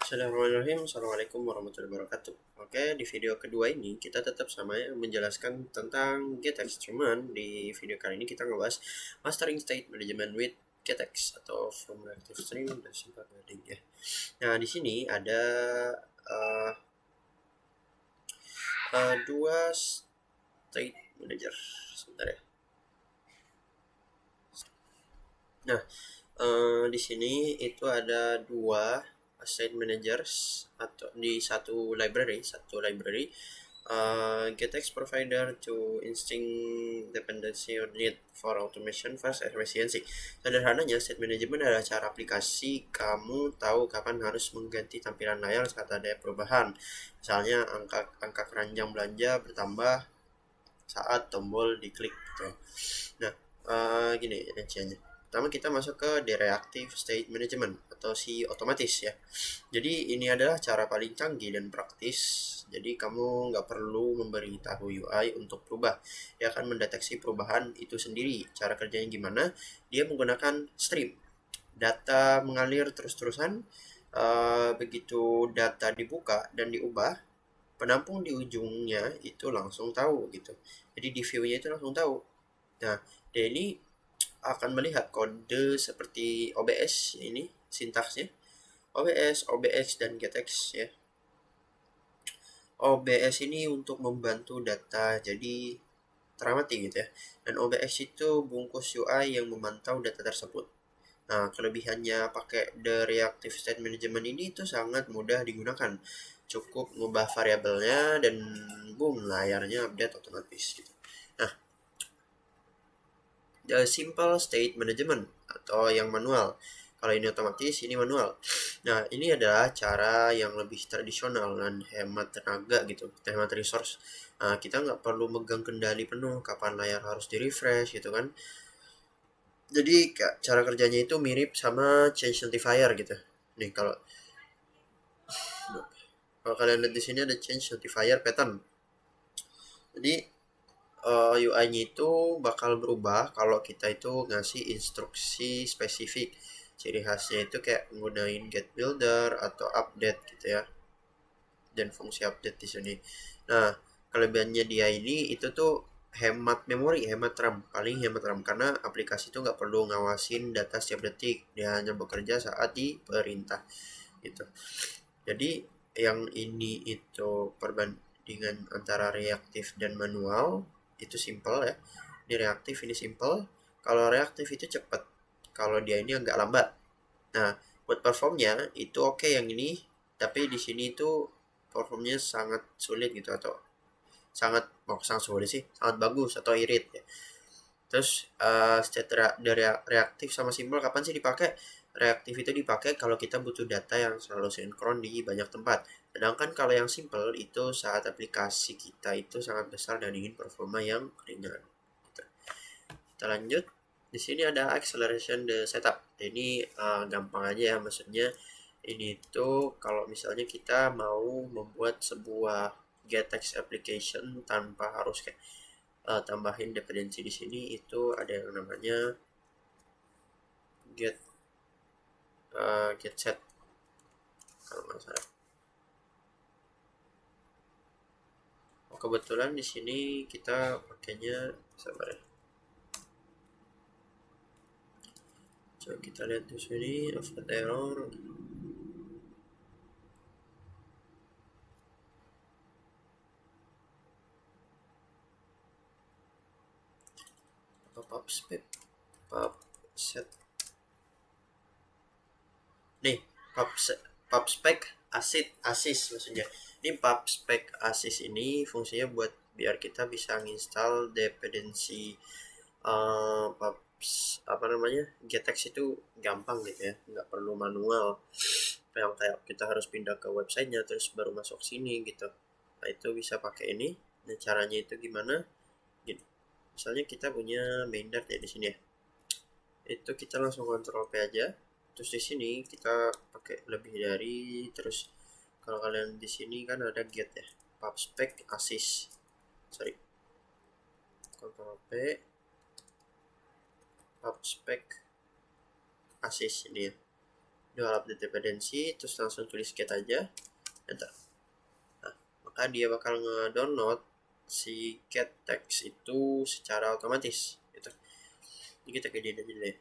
Bismillahirrahmanirrahim. Assalamualaikum warahmatullahi wabarakatuh. Oke, di video kedua ini kita tetap sama ya menjelaskan tentang GTX. Cuman di video kali ini kita ngebahas Mastering State Management with GTX atau From Reactive Stream dan Simple Building ya. Nah, di sini ada uh, dua state manager. Sebentar ya. Nah, di sini itu ada dua state managers atau di satu library GTX provider to instinct dependency or need for automation fast and efficiency. Sederhananya, state management adalah cara aplikasi kamu tahu kapan harus mengganti tampilan layar saat ada perubahan. Misalnya angka keranjang belanja bertambah saat tombol diklik gitu. Nah, gini rinciannya. Pertama kita masuk ke the reactive state management atau si otomatis ya. Jadi ini adalah cara paling canggih dan praktis. Jadi kamu nggak perlu memberitahu UI untuk berubah. Dia akan mendeteksi perubahan itu sendiri. Cara kerjanya gimana? Dia menggunakan stream. Data mengalir terus-terusan. Begitu data dibuka dan diubah, penampung di ujungnya itu langsung tahu gitu. Jadi di view-nya itu langsung tahu. Nah, dia ini akan melihat kode seperti OBS ini sintaksnya. OBS dan GetX ya. OBS ini untuk membantu data jadi teramati gitu ya. Dan OBS itu bungkus UI yang memantau data tersebut. Nah, kelebihannya pakai The Reactive State Management ini itu sangat mudah digunakan. Cukup mengubah variabelnya dan boom, layarnya update otomatis gitu. Nah, The Simple State Management atau yang manual. Kalau ini otomatis, ini manual. Nah, ini adalah cara yang lebih tradisional dan hemat tenaga gitu, hemat resource. Nah, kita nggak perlu megang kendali penuh kapan layar harus di-refresh gitu kan. Jadi cara kerjanya itu mirip sama change notifier gitu. Nih kalau kalian lihat di sini ada change notifier pattern. Jadi UI-nya itu bakal berubah kalau kita itu ngasih instruksi spesifik. Ciri khasnya itu kayak menggunakan get builder atau update gitu ya. Dan fungsi update di sini. Nah, kelebihannya dia ini itu tuh hemat memori, hemat RAM, paling hemat RAM karena aplikasi itu nggak perlu ngawasin data setiap detik, dia hanya bekerja saat diperintah gitu. Jadi yang ini itu perbandingan antara reaktif dan manual itu simple ya. Ini reaktif, ini simple. Kalau reaktif itu cepat, kalau dia ini agak lambat. Nah, buat performnya itu oke yang ini, tapi di sini itu performnya sangat sulit gitu atau sangat sulit sih, sangat bagus atau irit ya. Terus state dari reaktif sama simbol kapan sih dipakai? Reaktif itu dipakai kalau kita butuh data yang selalu sinkron di banyak tempat. Sedangkan kalau yang simple itu saat aplikasi kita itu sangat besar dan ingin performa yang ringan. Gitu. Kita lanjut. Di sini ada acceleration the setup. Ini gampang aja ya, maksudnya ini tuh kalau misalnya kita mau membuat sebuah GetX application tanpa harus kayak tambahin dependensi di sini itu ada yang namanya get set kalau nggak salah. Oh, kebetulan di sini kita pakainya sabar ya. Coba kita lihat di sini offset error. Pub spec pub set nih pub spec asis maksudnya. Ini pub spec asis ini fungsinya buat biar kita bisa nginstal dependensi pub apa namanya GTX itu gampang gitu ya, nggak perlu manual yang kayak kita harus pindah ke websitenya terus baru masuk sini gitu. Nah, itu bisa pakai ini. Nah, caranya itu gimana? Gini. Misalnya kita punya main dart ya di sini ya. Itu kita langsung kontrol P aja. Terus di sini kita pakai lebih dari, terus kalau kalian di sini kan ada get ya, pub spec asis. Sorry. Kontrol P, pub spec asis ini ya. Udah update dependency, terus langsung tulis get aja, enter. Nah, maka dia bakal nge-download si get text itu secara otomatis gitu. Ini kita gedein aja deh.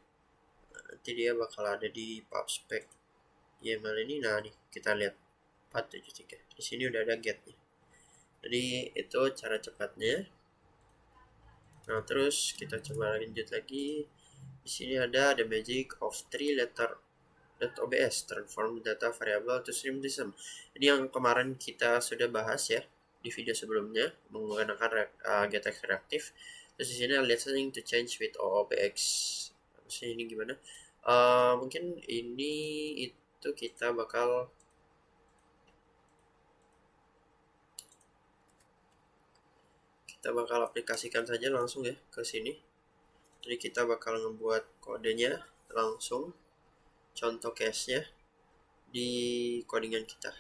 Nah, nanti dia bakal ada di pubspec YAML ini. Nah nih kita lihat 473 di sini udah ada get nih. Jadi itu cara cepatnya. Nah terus kita coba lanjut lagi. Di sini ada the magic of 3-letter .obs, transform data variable to stream system. Ini yang kemarin kita sudah bahas ya di video sebelumnya menggunakan getX reactive. Terus di sini listening to change with OOPX. Terus ini gimana? Mungkin ini itu kita bakal aplikasikan saja langsung ya ke sini. Jadi kita bakal ngebuat kodenya langsung, contoh case-nya di codingan kita.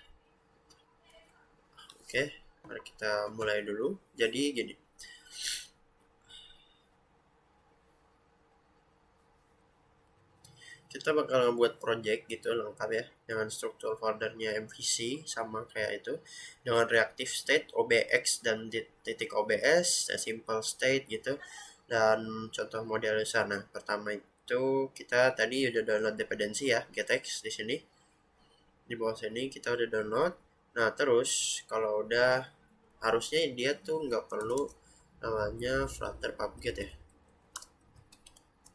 Oke, mari kita mulai dulu. Jadi gini, kita bakal ngebuat project gitu lengkap ya, dengan struktur foldernya MVC sama kayak itu, dengan reactive state, OBX dan titik OBS, simple state gitu, dan contoh model di sana. Pertama itu kita tadi udah download dependency ya, getX di sini. Di bawah sini kita udah download. Nah terus kalau udah, harusnya dia tuh nggak perlu namanya flutter pubget ya,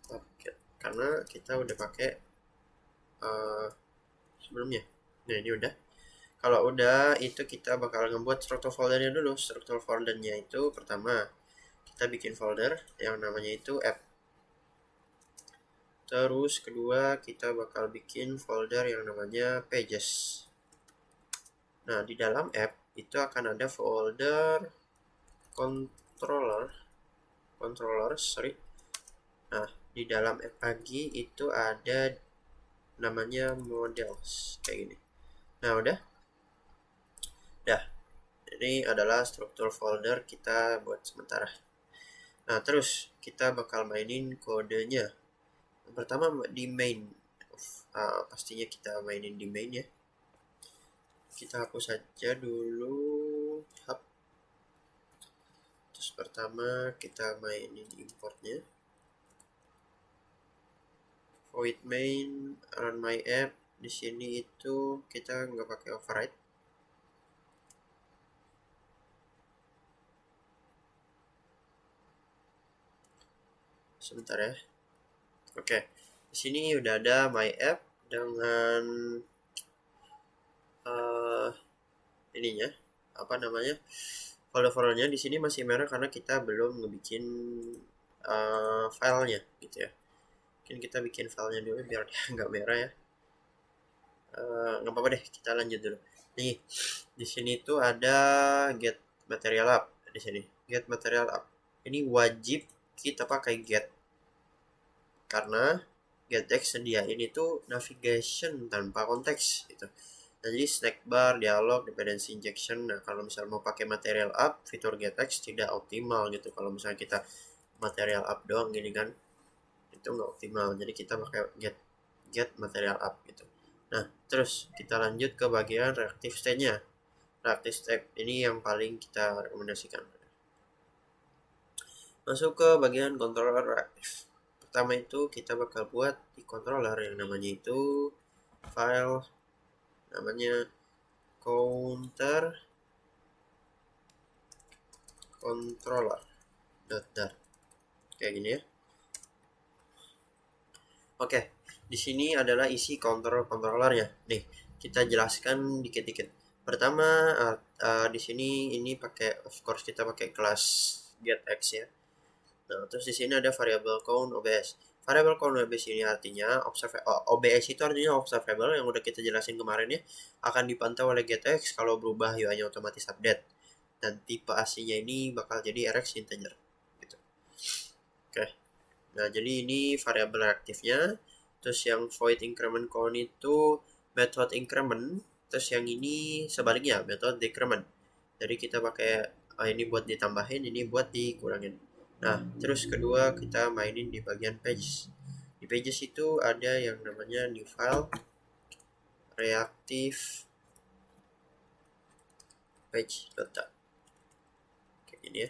pubget, karena kita udah pakai sebelumnya. Nah ini udah. Kalau udah itu kita bakal ngebuat struktur foldernya dulu. Struktur foldernya itu pertama kita bikin folder yang namanya itu app. Terus kedua kita bakal bikin folder yang namanya pages. Nah di dalam app itu akan ada folder controller. Nah di dalam app lagi itu ada namanya models kayak gini. Nah udah. Ini adalah struktur folder kita buat sementara. Nah terus kita bakal mainin kodenya. Yang pertama di main, pastinya kita mainin di main ya. Kita hapus saja dulu hub. Terus pertama kita mainin importnya, void main run my app. Di sini itu kita nggak pakai override. Sebentar ya. Oke, di sini udah ada my app dengan ininya, apa namanya, folder-foldernya. Di sini masih merah karena kita belum ngebikin filenya gitu ya. Mungkin kita bikin filenya dulu biar dia nggak merah ya. Nggak apa-apa deh, kita lanjut dulu. Nih, di sini tuh ada get material app. Di sini get material app. Ini wajib kita pakai get, karena getX sediain itu navigation tanpa konteks gitu. Nah, jadi snack bar, dialog, dependency injection. Nah, kalau misalnya mau pakai material up, fitur getX tidak optimal gitu. Kalau misalnya kita material up doang gini kan, itu nggak optimal. Jadi kita pakai get material up gitu. Nah, terus kita lanjut ke bagian reactive state-nya. Reactive state ini yang paling kita rekomendasikan. Masuk ke bagian controller reactive. Pertama itu kita bakal buat di controller yang namanya itu file namanya counter controller.dart kayak gini ya. Oke, di sini adalah isi controllernya. Nih, kita jelaskan dikit-dikit. Pertama, di sini ini pakai, of course kita pakai kelas getX ya. Nah, terus di sini ada variable count OBS. Variable count OBS ini artinya OBS itu artinya observable yang udah kita jelasin kemarin ya. Akan dipantau oleh getX, kalau berubah UI-nya otomatis update. Dan tipe aslinya ini bakal jadi RX integer gitu. Oke. Nah, jadi ini variable reaktifnya. Terus yang void increment count itu method increment. Terus yang ini sebaliknya, method decrement. Jadi kita pakai ini buat ditambahin, ini buat dikurangin. Nah, terus kedua kita mainin di bagian pages. Di pages itu ada yang namanya new file. reactive page data kayak gini ya.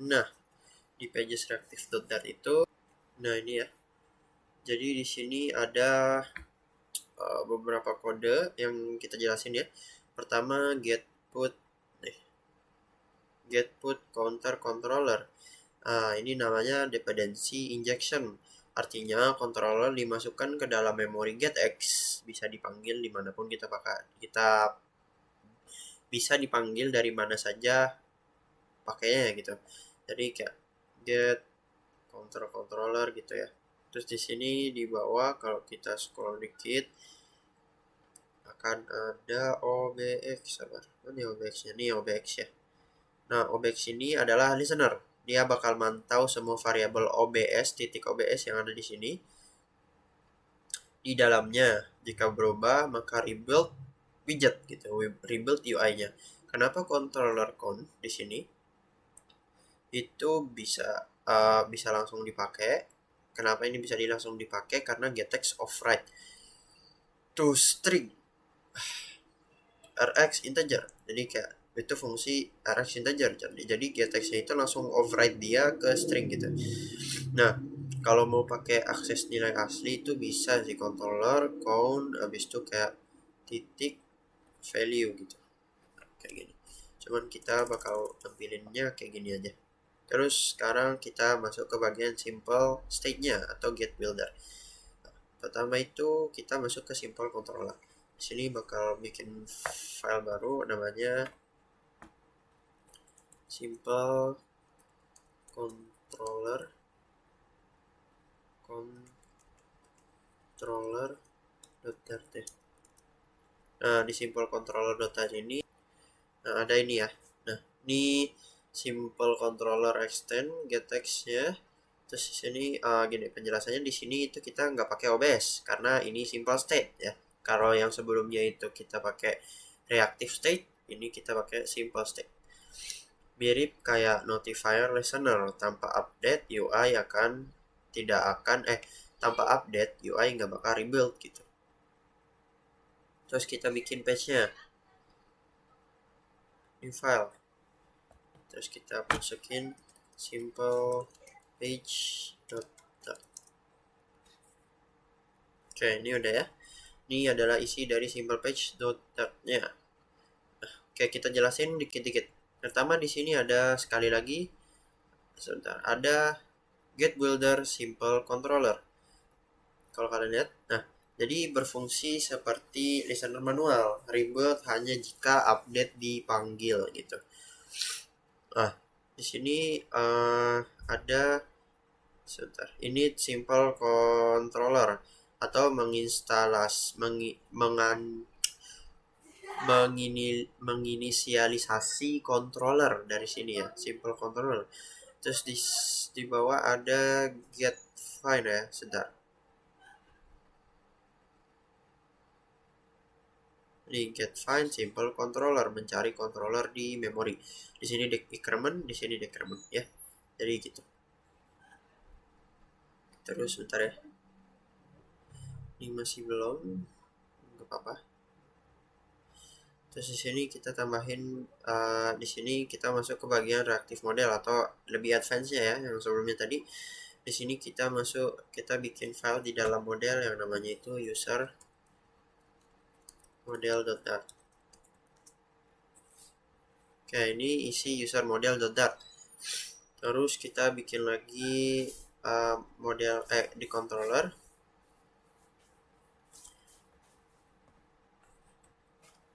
Nah, di pages reactive dot itu, nah ini ya. Jadi di sini ada beberapa kode yang kita jelasin ya. Pertama get put counter controller. Ini namanya dependency injection. Artinya controller dimasukkan ke dalam memori getX, bisa dipanggil dimanapun kita bisa dipanggil dari mana saja pakainya gitu. Jadi kayak get counter controller gitu ya. Terus di sini di bawah kalau kita scroll dikit akan ada OBX. Sabar. Ini OBX-nya, ini OBX ya. Nah, OBX ini adalah listener. Dia bakal mantau semua variabel OBS, titik OBS yang ada di sini. Di dalamnya, jika berubah, maka rebuild widget gitu, rebuild UI-nya. Kenapa controller count di sini? Itu bisa langsung dipakai. Kenapa ini bisa langsung dipakai? Karena getX override to string rx integer. Jadi kayak itu fungsi rx integer. Jadi getX-nya itu langsung override dia ke string gitu. Nah, kalau mau pakai akses nilai asli itu bisa sih controller count habis itu kayak titik value gitu. Kayak gini. Cuman kita bakal tampilinnya kayak gini aja. Terus sekarang kita masuk ke bagian simple state-nya atau get builder. Pertama itu kita masuk ke simple controller. Di sini bakal bikin file baru namanya simple controller.dart. Nah, di simple controller.dart ini ada ini ya. Nah, ini simple controller extend getX-nya. Terus di sini gini penjelasannya di sini itu kita nggak pakai OBS karena ini simple state ya. Kalau yang sebelumnya itu kita pakai reactive state, ini kita pakai simple state. Mirip kayak notifier listener, tanpa update UI tanpa update UI nggak bakal rebuild gitu. Terus kita bikin page-nya, new file. Terus kita masukin simple page.dart. Oke, ini udah ya. Ini adalah isi dari simple page.dart-nya. Oke, kita jelasin dikit-dikit. Pertama di sini ada sekali lagi, ada get builder simple controller. Kalau kalian lihat, nah jadi berfungsi seperti listener manual, rebuild hanya jika update dipanggil gitu. Nah, di sini ada ini simple controller atau menginisialisasi controller dari sini ya, simple controller. Terus di bawah ada get find ya, sebentar. Ini get find simple controller, mencari controller di memori. Di sini decrement, di sini decrement ya. Jadi gitu. Terus sebentar ya. Ini masih belum, nggak apa-apa. Terus di sini kita tambahin, di sini kita masuk ke bagian reactive model atau lebih advance-nya ya, yang sebelumnya tadi. Di sini kita bikin file di dalam model yang namanya itu user model.dart. Oke, ini isi user model.dart. Terus kita bikin lagi model di controller.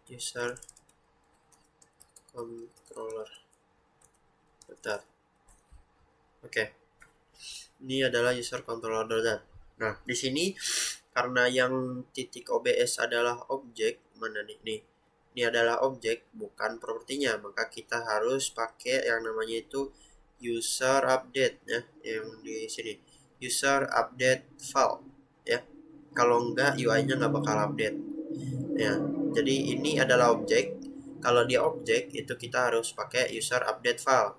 User controller.dart. Oke. Ini adalah user controller.dart. Nah, di sini karena yang titik OBS adalah objek, mana nih? Nih. Ini adalah objek, bukan propertinya, maka kita harus pakai yang namanya itu user update ya, yang di sini. User update file ya. Kalau enggak UI-nya nggak bakal update. Ya. Jadi ini adalah objek. Kalau dia objek itu kita harus pakai user update file.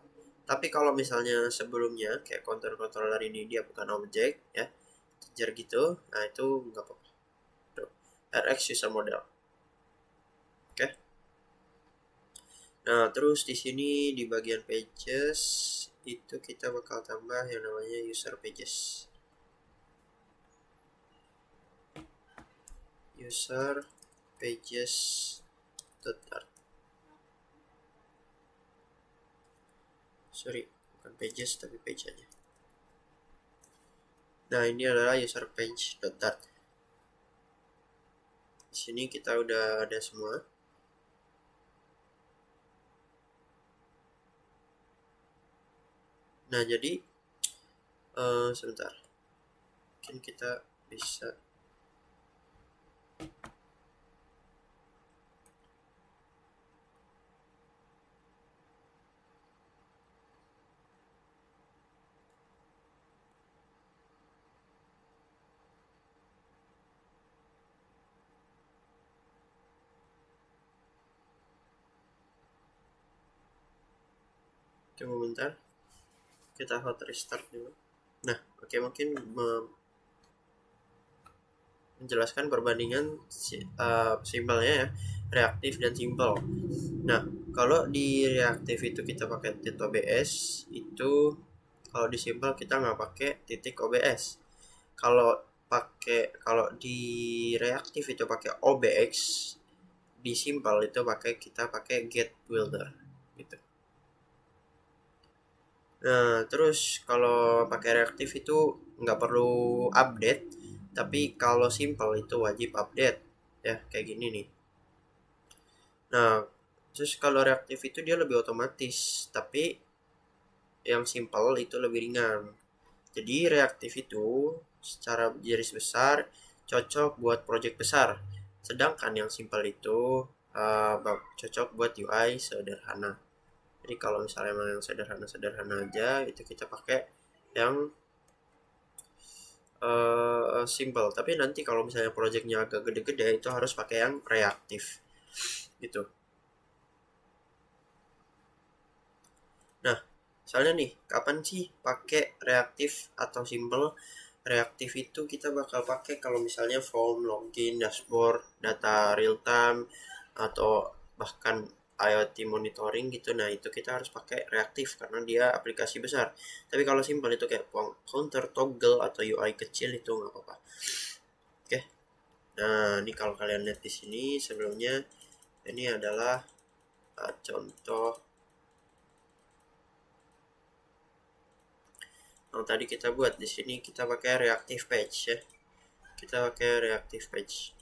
Tapi kalau misalnya sebelumnya kayak controller ini dia bukan objek ya, integer gitu, nah itu nggak apa-apa. Rx user model. Nah, terus di sini di bagian pages itu kita bakal tambah yang namanya user pages. User pages .art. Sorry, bukan pages tapi page aja. Nah, ini adalah user page .art. Di sini kita udah ada semua. Nah, jadi sebentar. Mungkin kita bisa tunggu bentar. Kita hot restart dulu. Nah, oke, mungkin menjelaskan perbandingan simpelnya ya, reaktif dan simpel. Nah, kalau di reaktif itu kita pakai titik OBS, itu kalau di simpel kita nggak pakai titik OBS. Kalau di reaktif itu pakai OBX, di simpel itu kita pakai get builder gitu. Nah, terus kalau pakai reaktif itu nggak perlu update, tapi kalau simple itu wajib update ya, kayak gini nih. Nah, terus kalau reaktif itu dia lebih otomatis, tapi yang simple itu lebih ringan. Jadi reaktif itu secara garis besar cocok buat project besar, sedangkan yang simple itu cocok buat UI sederhana. Jadi kalau misalnya emang yang sederhana aja, itu kita pakai yang simple. Tapi nanti kalau misalnya projectnya agak gede-gede, itu harus pakai yang reaktif gitu. Nah, misalnya nih, kapan sih pakai reaktif atau simple? Reaktif itu kita bakal pakai kalau misalnya form, login, dashboard, data real time, atau bahkan IoT monitoring gitu. Nah, itu kita harus pakai reaktif karena dia aplikasi besar. Tapi kalau simple itu kayak counter, toggle, atau UI kecil itu nggak apa-apa. Oke. Nah, ini kalau kalian lihat di sini sebelumnya, ini adalah contoh yang tadi kita buat. Di sini kita pakai reactive page ya. Kita pakai reactive page.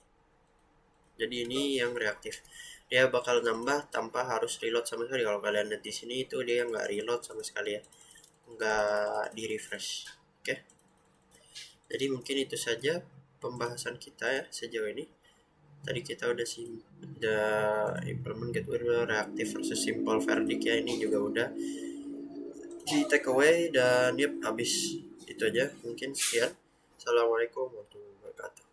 Jadi ini yang reaktif. Dia bakal nambah tanpa harus reload sama sekali. Kalau kalian lihat di sini itu dia nggak reload sama sekali ya, nggak di refresh. Oke. Jadi mungkin itu saja pembahasan kita ya sejauh ini. Tadi kita udah implement gateway reaktif versus simple verdict ya, ini juga udah di take away dan yep, habis itu aja mungkin. Sekian, assalamualaikum warahmatullahi wabarakatuh.